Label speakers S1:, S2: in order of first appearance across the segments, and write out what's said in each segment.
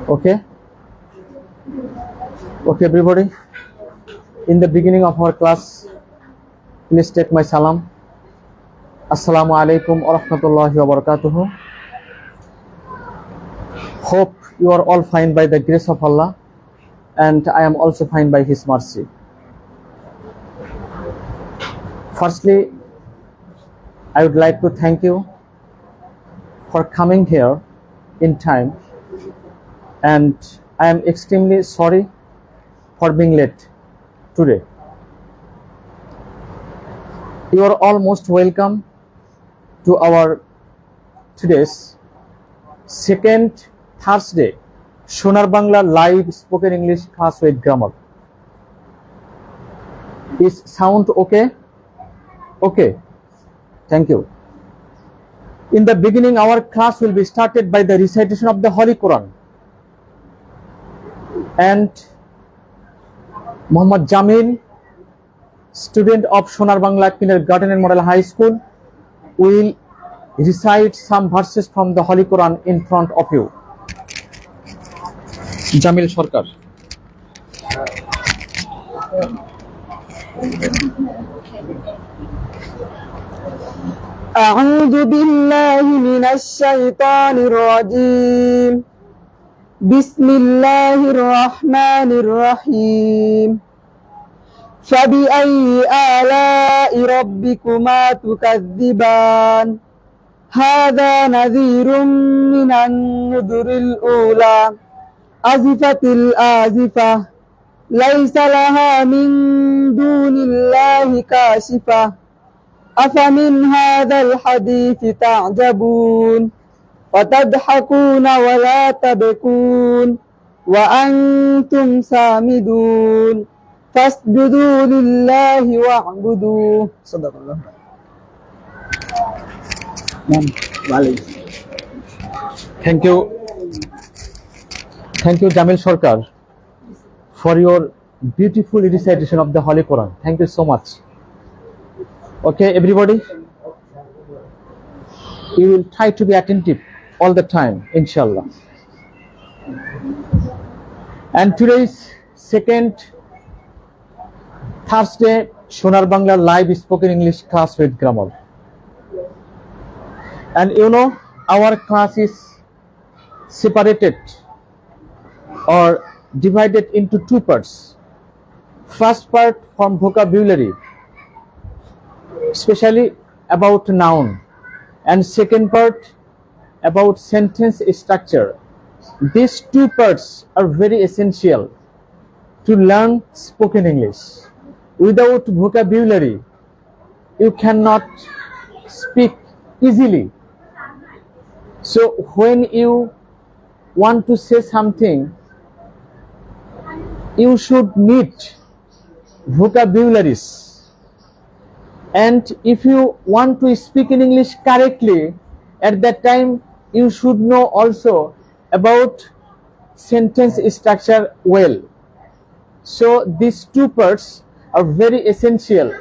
S1: Okay. Okay, everybody. In the beginning of our class, please take my salam. Assalamu alaikum wa rahmatullahi wa barakatuhu. Hope you are all fine by the grace of Allah, and I am also fine by His mercy. Firstly, I would like to thank you for coming here in time, and I am extremely sorry for being late today. You are all most welcome to our today's second Thursday Sonar Bangla live spoken English class with grammar. Is sound okay? Okay. Thank you. In the beginning, our class will be started by the recitation of the Holy Quran. And Muhammad Jamil, student of Sonar Bangla Kindergarten and Model High School, will recite some verses from the Holy Quran in front of you. Jamil Sarkar.
S2: أعوذ بالله من الشيطان الرجيم بسم الله الرحمن الرحيم فبأي آلاء ربكما تكذبان هذا نذير من النذر الأولى أزفت الآزفة ليس لها من دون الله كاشفة أفمن هذا الحديث تعجبون وتضحكون ولا تبكون وأنتم سامدون فاسجدوا لله واعبدوا صدق الله.
S1: Thank you, Jamil Sarkar, for your beautiful recitation of the Holy Quran. Thank you so much. Okay, everybody, you will try to be attentive all the time, inshallah. And today's second Thursday Sonar Bangla live spoken English class with grammar. And you know, our class is separated or divided into two parts. First part from vocabulary, especially about noun, and second part about sentence structure. These two parts are very essential to learn spoken English. Without vocabulary, you cannot speak easily. So when you want to say something, you should need vocabularies. And if you want to speak in English correctly, at that time you should know also about sentence structure well. So these two parts are very essential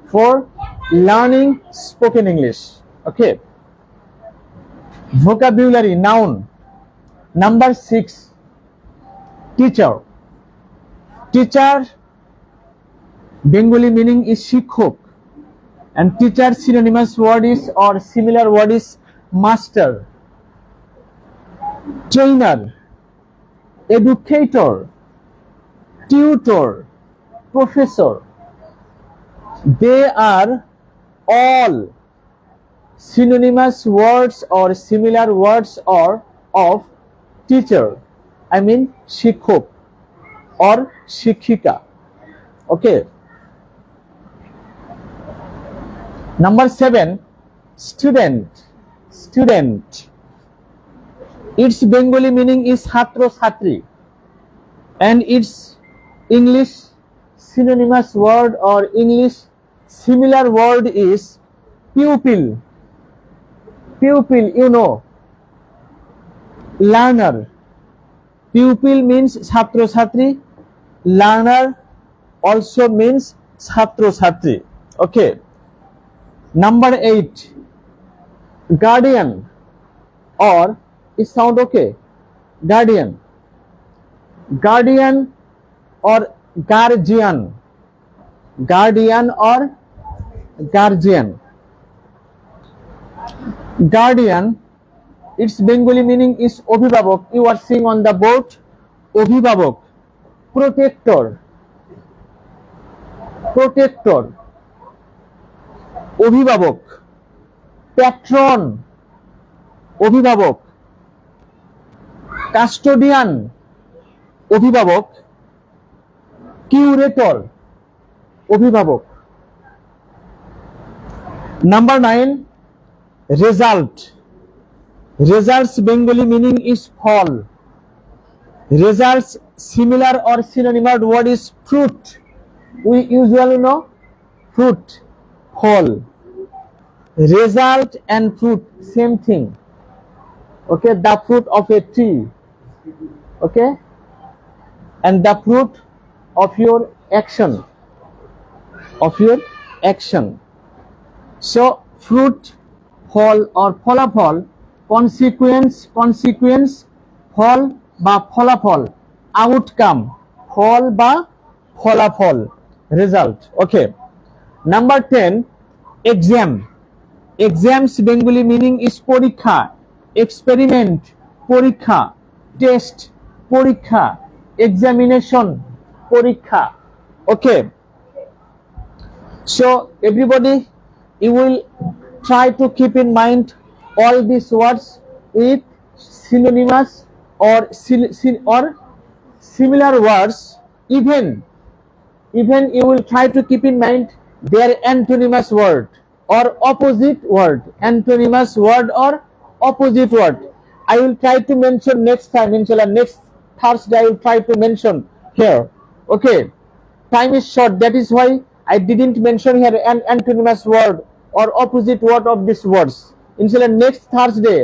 S1: for learning spoken English. Okay. Vocabulary, noun. Number 6, teacher. Teacher, Bengali meaning is shikhok. And teacher synonymous word is or similar word is master, trainer, educator, tutor, professor. They are all synonymous words or similar words or of teacher. I mean shikhok or shikhika. Okay. Number 7, student. Student. Its Bengali meaning is chhatro chhatri, and its English synonymous word or English similar word is pupil. Pupil, you know, learner. Pupil means chhatro chhatri. Learner also means chhatro chhatri. Okay. Number 8, guardian or Is sound okay? Guardian. Guardian or guardian. Guardian or guardian. Guardian, its Bengali meaning is Obhibabok. You are seeing on the board Obhibabok. Protector. Protector. Obhibabok. Patron. Obhibabok. Custodian. Obhibabok. Curator. Obhibabok. Number 9, result. Results Bengali meaning is fall. Results similar or synonymous word is fruit. We usually know fruit, fall. Result and fruit, same thing. Okay, the fruit of a tree. Okay, and the fruit of your action. Of your action. So fruit, fall or ফলাফল, consequence, ফল বা ফলাফল, outcome, ফল বা ফলাফল, result. Okay. Number 10, exam. Exams Bengali meaning is পরীক্ষা, experiment, পরীক্ষা, test, পরীক্ষা, examination, পরীক্ষা. Okay. So everybody, you will try to keep in mind all these words with synonymous or similar words. Even you will try to keep in mind their antonymous word or opposite word. Antonymous word or opposite word. I will try to mention next time, inshallah. Next Thursday I will try to mention here. Okay. Time is short, that is why I didn't mention here an antonymous word or opposite word of these words. Inshallah next Thursday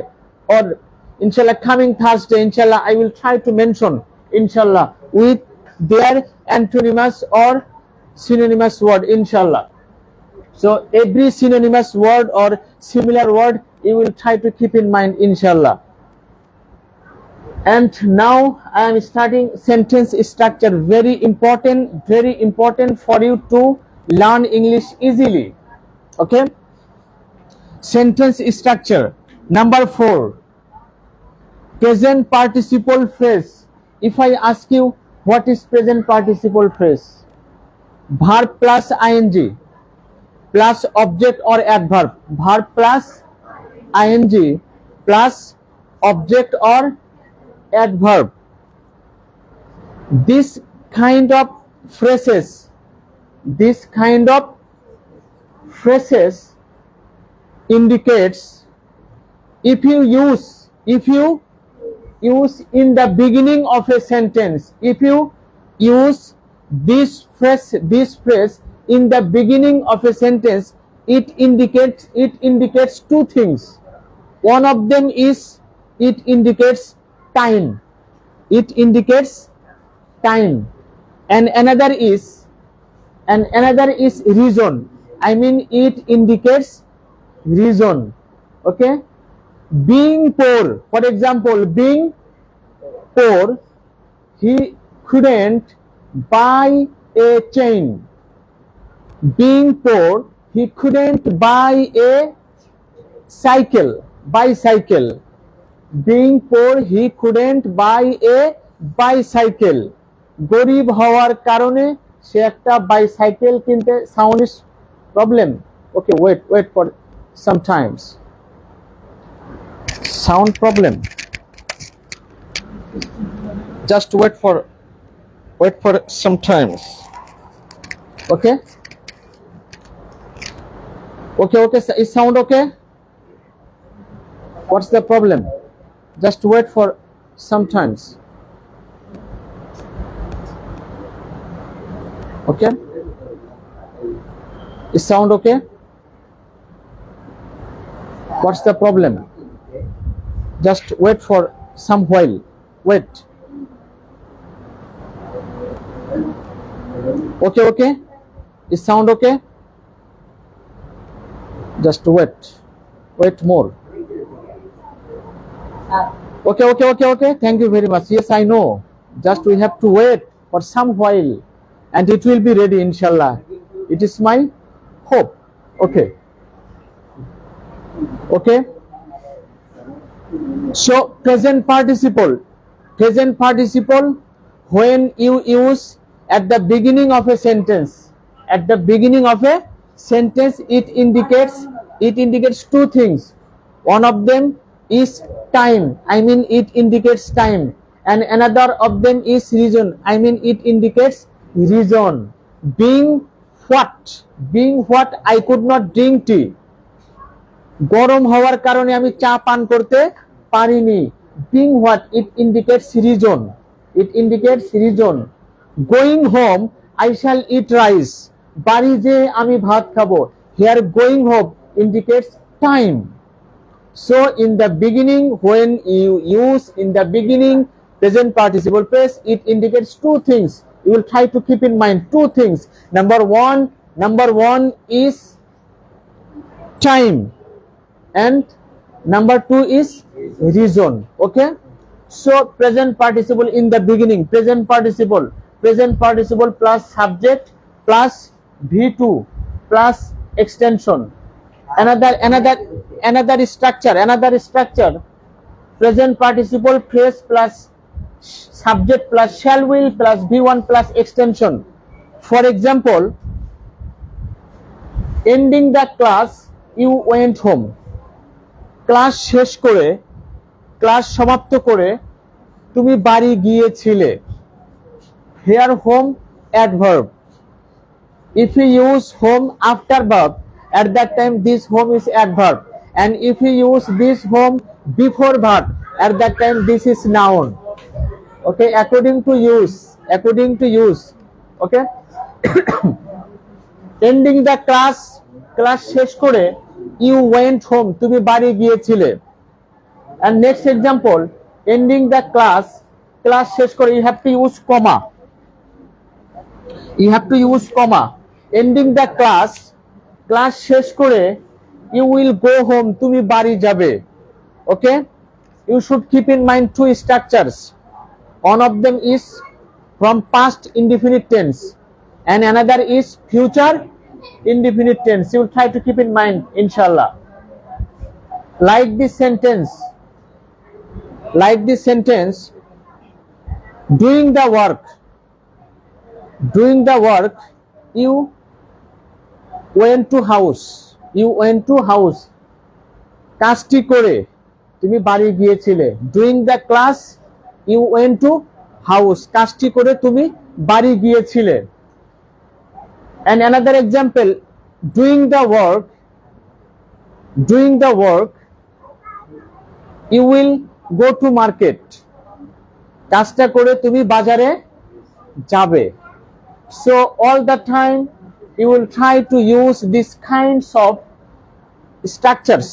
S1: or inshallah coming Thursday, inshallah I will try to mention, inshallah, with their antonymous or synonymous word, inshallah. So every synonymous word or similar word you will try to keep in mind, inshallah. And now I am starting sentence structure. Very important for you to learn English easily. Okay. Sentence structure. Number 4, present participle phrase. If I ask you what is present participle phrase, verb plus ing plus object or adverb. Verb plus ing plus object or adverb. This kind of phrases indicates, if you use in the beginning of a sentence, if you use this phrase in the beginning of a sentence, it indicates two things. One of them is it indicates time. It indicates time. And another is reason. I mean, it indicates reason. Okay. Being poor, for example, being poor, he couldn't buy a chain. Being poor, he couldn't buy a bicycle. Being poor, he couldn't buy a bicycle. গরিব হওয়ার কারণে সে একটা bicycle কিনতে, sound is problem. Okay, wait for sometimes. Sound problem. Just wait for sometimes. Okay. Is sound okay? What's the problem? Just wait for sometimes. Okay. Is sound okay? What's the problem? Just wait for some while. Wait. Okay. Is sound okay? Just wait more. Okay. Thank you very much. Yes, I know. Just we have to wait for some while and it will be ready, inshallah. It is my hope. Okay. Okay. So, present participle, when you use at the beginning of a sentence, it indicates two things. One of them is time, I mean it indicates time, and another of them is reason, I mean it indicates reason. Being what I could not drink tea, গরম হওয়ার কারণে আমি চা পান করতে পারিনি। Being what, it indicates reason. Going home I shall eat rice, বাড়ি যে আমি ভাত খাবো। Here going home indicates time. So in the beginning, when you use in the beginning present participle phrase, it indicates two things. You will try to keep in mind two things. Number one is time, and number two is reason. Okay, so present participle in the beginning, present participle plus subject plus v2 plus extension. Another structure, present participle phrase plus subject plus shall will plus v1 plus extension. For example, ending the class you went home, class শেষ করে, class সমাপ্ত করে তুমি বাড়ি গিয়েছিলে। Here home adverb. If you use home after verb, at that time this home is adverb, and if you use this home before verb, at that time this is noun. Okay, according to use. Okay. Ending the class, class শেষ করে you went home, তুমি বাড়ি গিয়েছিলে। And next example, ending the class, class শেষ করে you have to use comma. Ending the class, class শেষ করে you will go home, তুমি বাড়ি যাবে। Okay, you should keep in mind two structures. One of them is from past indefinite tense and another is future indefinite tense. You will try to keep in mind, inshallah. Like this sentence, doing the work, you went to house, কাজটি করে তুমি বাড়ি গিয়েছিলে। Doing the class you went to house, কাজটি করে তুমি বাড়ি গিয়েছিলে। And another example, doing the work you will go to market, কাজটা করে তুমি বাজারে যাবে। So all the time you will try to use these kinds of structures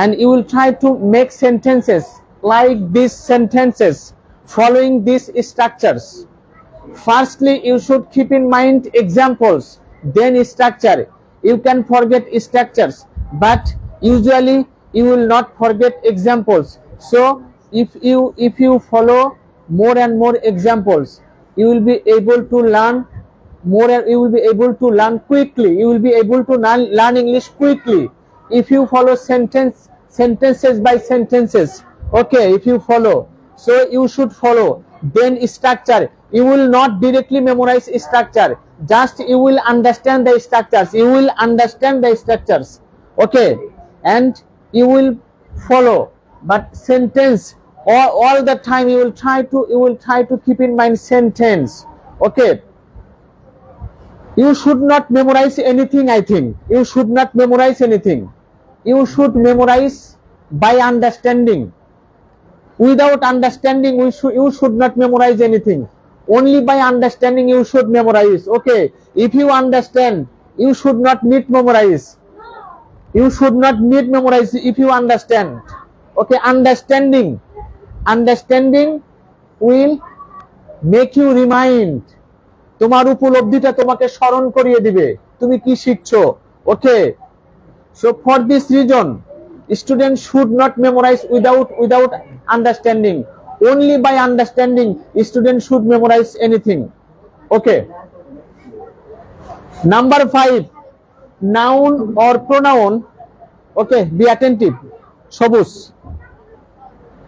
S1: and you will try to make sentences like these sentences following these structures. Firstly, you should keep in mind examples, then structure. You can forget structures, but usually you will not forget examples. So if you follow more and more examples, you will be able to learn more, and you will be able to learn quickly. You will be able to learn English quickly if you follow sentences by sentences. Okay, if you follow, so you should follow. Then structure, you will not directly memorize structure, just you will understand the structures. Okay, and you will follow, but sentence all the time you will try to keep in mind sentence. Okay, you should not memorize anything. I think you should not memorize anything. You should memorize by understanding. Without understanding you should not memorize anything. Only by understanding you should memorize. Okay, if you understand, you should not need memorize. If you understand. Okay, understanding will make you remind. তোমার উপলব্ধিটা তোমাকে স্মরণ করিয়ে দিবে তুমি কি শিখছো। Okay, so for this reason Students should not memorize without understanding. Only by understanding, students should memorize anything. Okay. Number 5, noun or pronoun. Okay, be attentive. Sobus.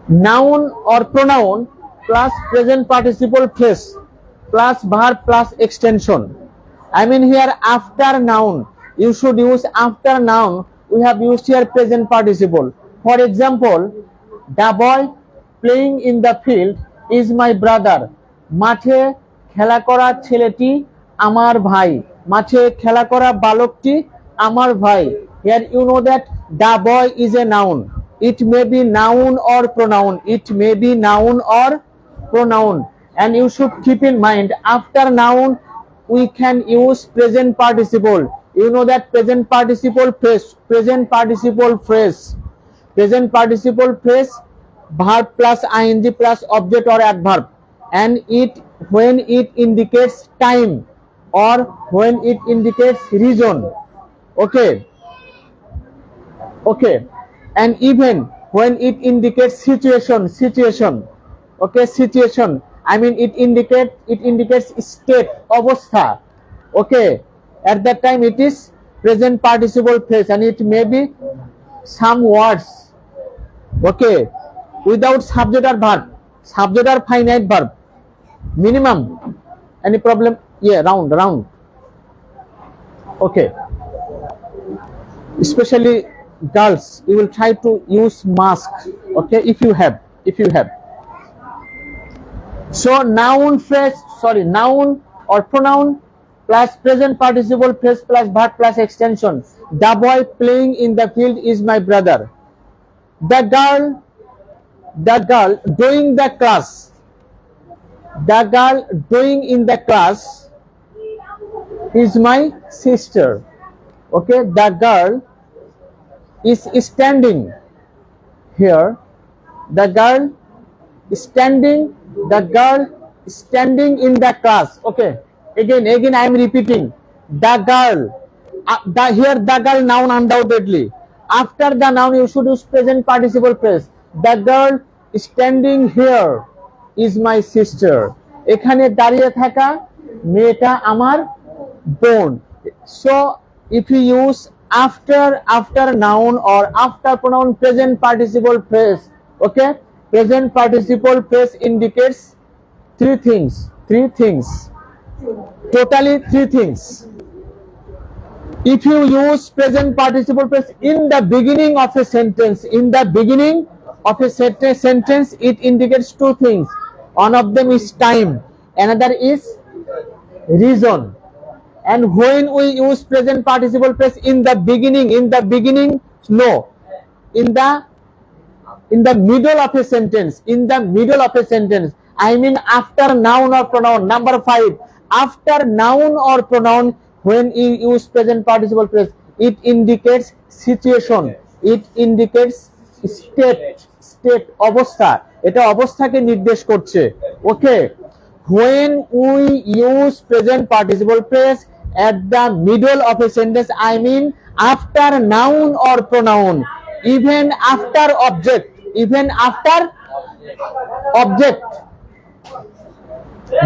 S1: Noun or pronoun plus present participle phrase plus verb plus extension. I mean here after noun, you should use after noun. We have used here present participle. For example, the boy playing in the field is my brother. মাঠে খেলা করা ছেলেটি আমার ভাই। মাঠে খেলা করা বালকটি আমার ভাই। Here you know that the boy is a noun. It may be noun or pronoun. It may be noun or pronoun. And you should keep in mind after noun we can use present participle. You know that present participle phrase, present participle phrase verb plus ing plus object or adverb, and it when it indicates time or when it indicates reason. Okay, and even when it indicates situation. Okay, situation, I mean it indicates state, অবস্থা. Okay, at that time it is present participle phrase, and it may be some words. Okay, without subject or verb, subject or finite verb, minimum. Any problem? Yeah, round. Okay, especially girls, you will try to use mask. Okay, if you have. So noun or pronoun plus present participle phrase plus verb plus extension. The boy playing in the field is my brother. The girl doing the class. The girl doing in the class is my sister. Okay, the girl is standing here. The girl standing in the class. Okay, again I am repeating. The girl, here the girl noun undoubtedly. After the noun you should use present participle phrase. The girl standing here is my sister. এখানে দাঁড়িয়ে থাকা মেয়েটা আমার বোন. So if you use after noun or after pronoun present participle phrase, okay, present participle phrase indicates three things, totally three things. If you use present participle phrase in the beginning of a sentence, it indicates two things. One of them is time, another is reason. And when we use present participle phrase in the beginning, no, in the middle of a sentence, I mean after noun or pronoun. Number 5, after noun or pronoun, when you use present participle phrase, it indicates situation, it indicates state, অবস্থা, এটা অবস্থাকে নির্দেশ করছে. ওকে, when we use present participle phrase at the middle of a sentence, I mean after noun or pronoun, even after object.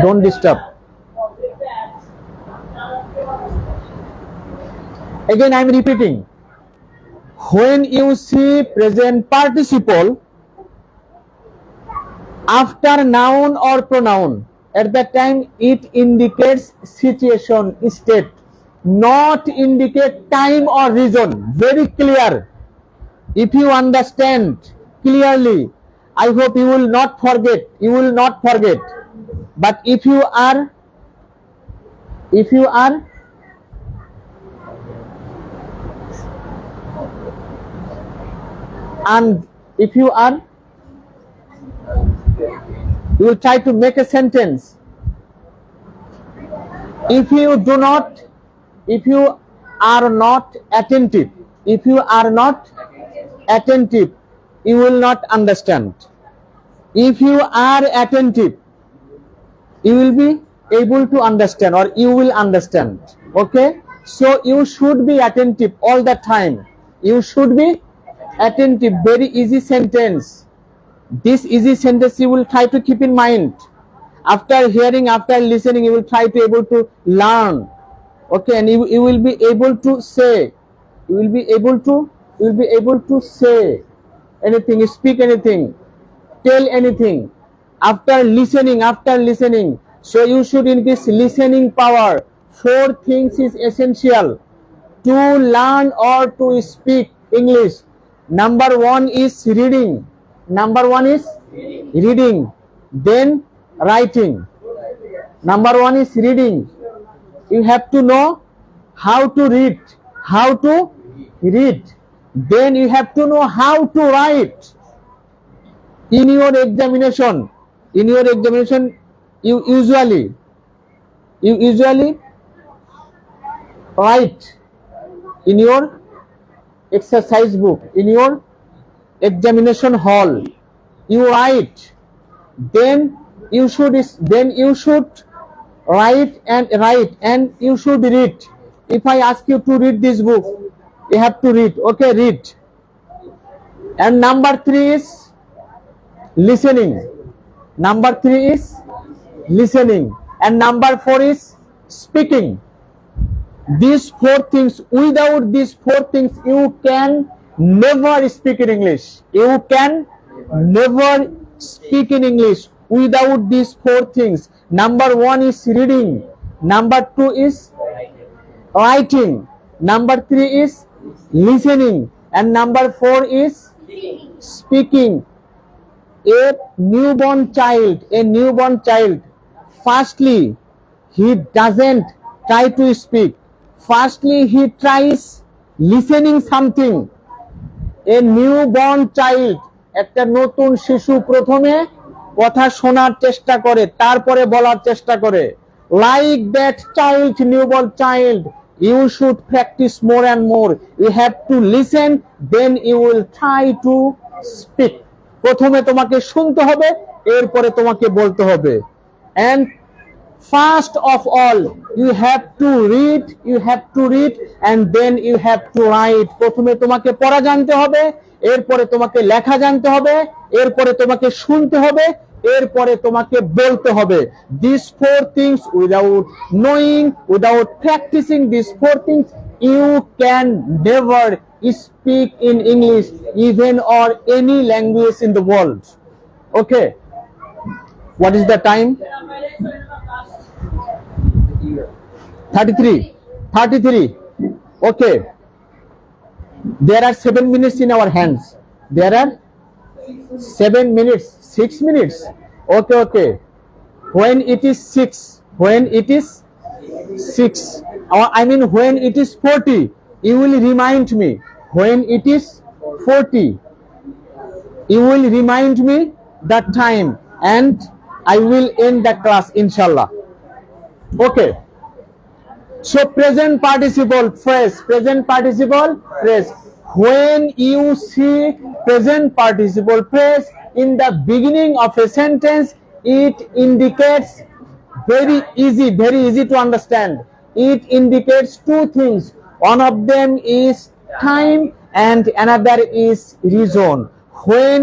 S1: Don't disturb. Again I am repeating. When you see present participle after noun or pronoun, at that time it indicates situation, state, not indicate time or reason. Very clear. If you understand clearly, I hope you will not forget. But if you are you will try to make a sentence. If you are not attentive, you will not understand. If you are attentive, you will be able to understand, or you will understand. Okay, so you should be attentive all the time. You should be attentive, very easy sentence. This easy sentence you will try to keep in mind. After hearing, after listening, you will try to able to learn. Okay, and you will be able to say, you will be able to say anything, speak anything, tell anything after listening. So you should increase listening power. Four things is essential to learn or to speak English. Number one is reading. Number one is reading. Then writing. Number one is reading. You have to know how to read. How to read. Then you have to know how to write. In your examination, you usually write in your exercise book, in your examination hall, you write. Then you should write and you should read. If I ask you to read this book, you have to read. Okay, read. And number three is listening. Number three is listening. And number four is speaking. These four things, without these four things, you can never speak in English. You can never speak in English without these four things. Number one is reading. Number two is writing. Number three is listening. And number four is speaking. A newborn child, firstly, he doesn't try to speak. Firstly, he tries listening something. A newborn child, একটা নতুন শিশু প্রথমে কথা শোনার চেষ্টা করে, তারপরে বলার চেষ্টা করে। Like that child, newborn child, you should practice more and more. You have to listen, then you will try to speak. প্রথমে তোমাকে শুনতে হবে, এরপরে তোমাকে বলতে হবে। And first of all, you have to read and then you have to write. প্রথমে তোমাকে পড়া জানতে হবে, এরপরে তোমাকে লেখা জানতে হবে, এরপরে তোমাকে শুনতে হবে, এরপরে তোমাকে বলতে হবে। These four things, without knowing, without practicing these four things, you can never speak in English, even or any language in the world. Okay, what is the time? 33. Okay, there are 7 minutes in our hands. There are 7 minutes, 6 minutes. Okay, when it is 6, when it is 6, or I mean when it is 40, you will remind me. When it is 40, you will remind me that time and I will end the class, inshallah. Okay, so present participle phrase. When you see present participle phrase in the beginning of a sentence, it indicates very easy to understand. It indicates two things. One of them is time and another is reason. When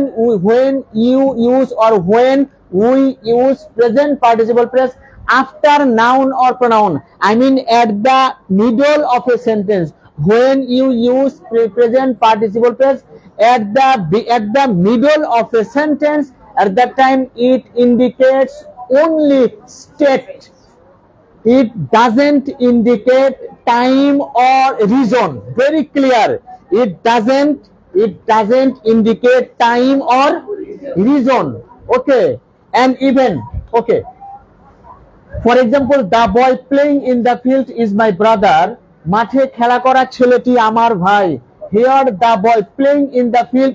S1: you use or when we use present participle phrase after noun or pronoun, I mean at the middle of a sentence. When you use present participle phrase at the middle of a sentence, at that time it indicates only state. It doesn't indicate time or reason. Very clear. It doesn't indicate time or reason. Okay, and even okay. For example, the boy playing in the field is my brother. মাঠে খেলা করা ছেলেটি আমার ভাই। Here the boy playing in the field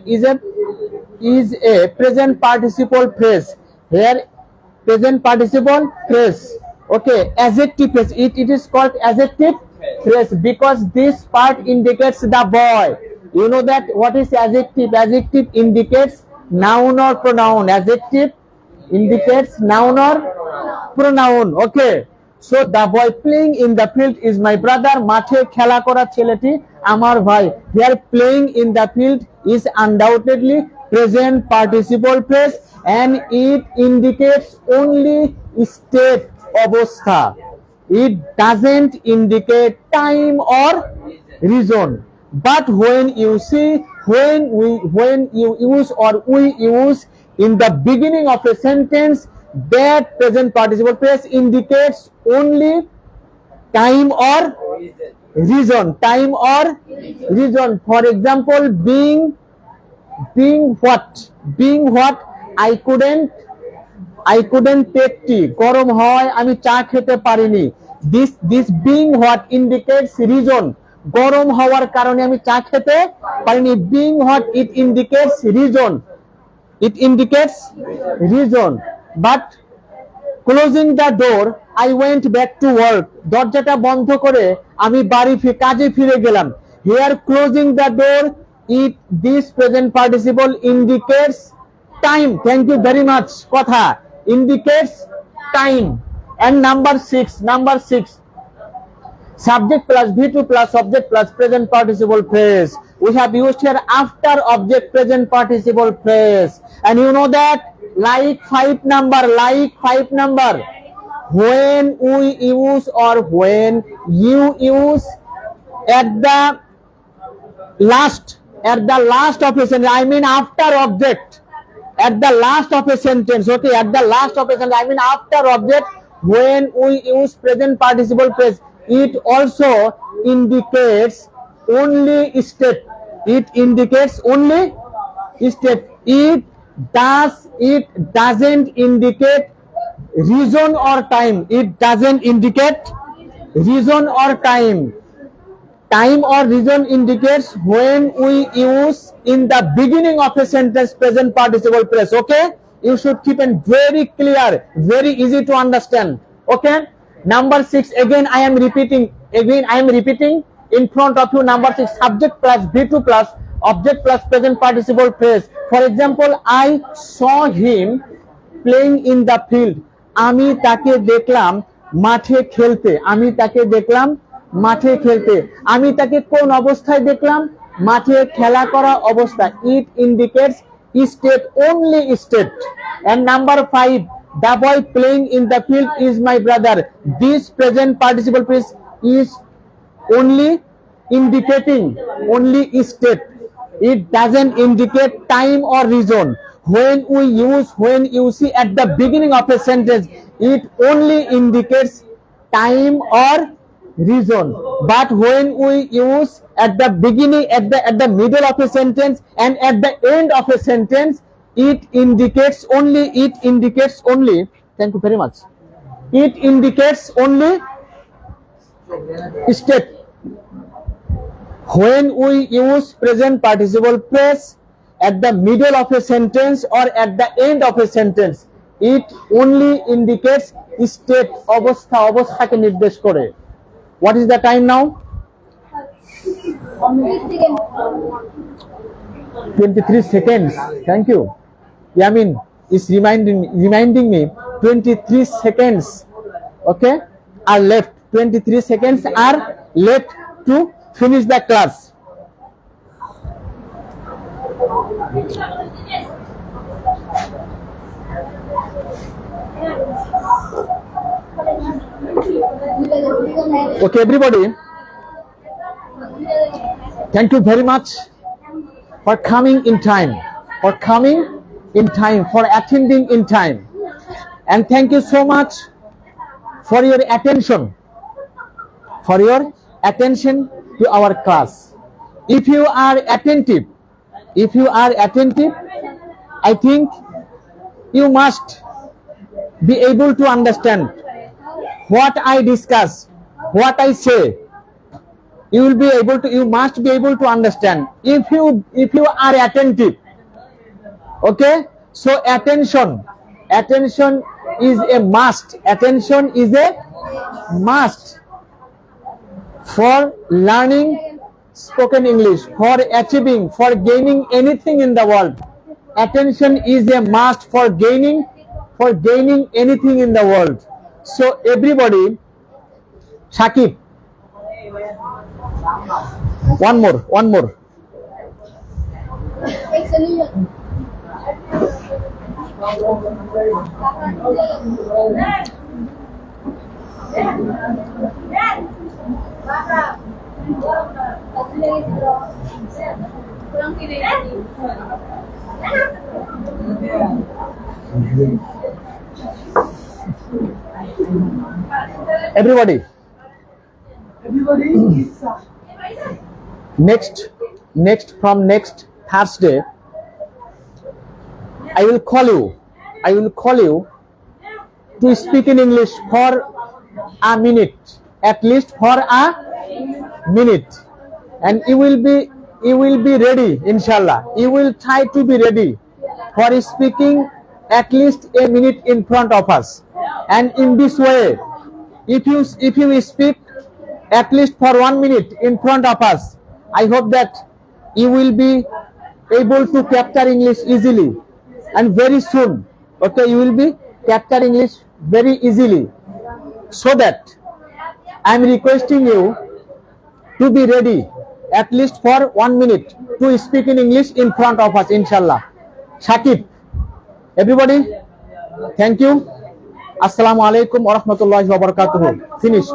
S1: is a present participle phrase. Here present participle phrase. Okay, adjective phrase. It is called adjective phrase because this part indicates the boy. You know that what is adjective? Adjective indicates noun or pronoun. Adjective indicates noun or pronoun. Okay, so the boy playing in the field is my brother. মাঠে খেলা করা ছেলেটি আমার ভাই। Here playing in the field is undoubtedly present participle phrase and it indicates only state অবস্থা. It doesn't indicate time or reason. But when you see, when you use or we use in the beginning of a sentence, that present participle phrase indicates only time or reason. Time or reason. For example, being what I couldn't take tea. গরম হয় আমি চা খেতে পারিনি. This being what indicates reason. গরম হওয়ার কারণে আমি চা খেতে পারিনি. Being what, it indicates reason. It indicates reason. But closing the door, I went back to work. দরজাটা বন্ধ করে আমি কাজে ফিরে গেলাম. Here closing the door, this present participle indicates time. Thank you very much. কথা indicates time. And number 6, subject plus V2 plus object plus present participle phrase. We have used here after object present participle phrase. And you know that like 5 number, when we use or when you use at the last of a sentence, I mean after object, at the last of a sentence, okay, at the last of a sentence, I mean after object, when we use present participle phrase, it also indicates only state. It indicates only state. It doesn't indicate reason or time. It doesn't indicate reason or time. Time or reason indicates when we use in the beginning of a sentence present participle phrase. Okay, you should keep it very clear, very easy to understand. Okay, number 6, again I am repeating in front of you. Number 6, subject plus V2 plus object plus present participle phrase. For example, I saw him playing in the field. আমি তাকে দেখলাম মাঠে খেলতে. আমি তাকে দেখলাম মাঠে খেলতে. আমি তাকে কোন অবস্থায় দেখলাম? মাঠে খেলা করা অবস্থা. It indicates state, only state. And number 5, the boy playing in the field is my brother. This present participle phrase is only indicating only state. It doesn't indicate time or reason. When you see at the beginning of a sentence, it only indicates time or reason. But when we use at the beginning, at the middle of a sentence and at the end of a sentence, it indicates only thank you very much, it indicates only state. When we use present participle phrase at the middle of a sentence or at the end of a sentence, it only indicates state. অবস্থাকে নির্দেশ করে. What is the time now? 23 seconds. Thank you. Yamin is reminding me 23 seconds, okay, are left. 23 seconds are left to finish the class. Okay, everybody, thank you very much for coming in time, for attending in time, and thank you so much for your attention to our class. If you are attentive, I think you must be able to understand what I discuss, what I say. You must be able to understand if you are attentive. Okay, so attention is a must. Attention is a must for learning spoken English, for achieving, for gaining anything in the world. Attention is a must for gaining anything in the world. So everybody, Shakib, One more, one more. Everybody. Next from next Thursday, I will call you to speak in English for a minute, at least for a minute, and you will be ready, inshallah. You will try to be ready for speaking at least a minute in front of us, and in this way, if you speak at least for 1 minute in front of us, I hope that you will be able to capture English easily, and very soon, okay, you will be capture English very easily. So that I am requesting you to be ready at least for 1 minute to speak in English in front of us, inshallah. Shakib, everybody, thank you. Assalamu alaikum wa rahmatullahi wa barakatuh. Finish.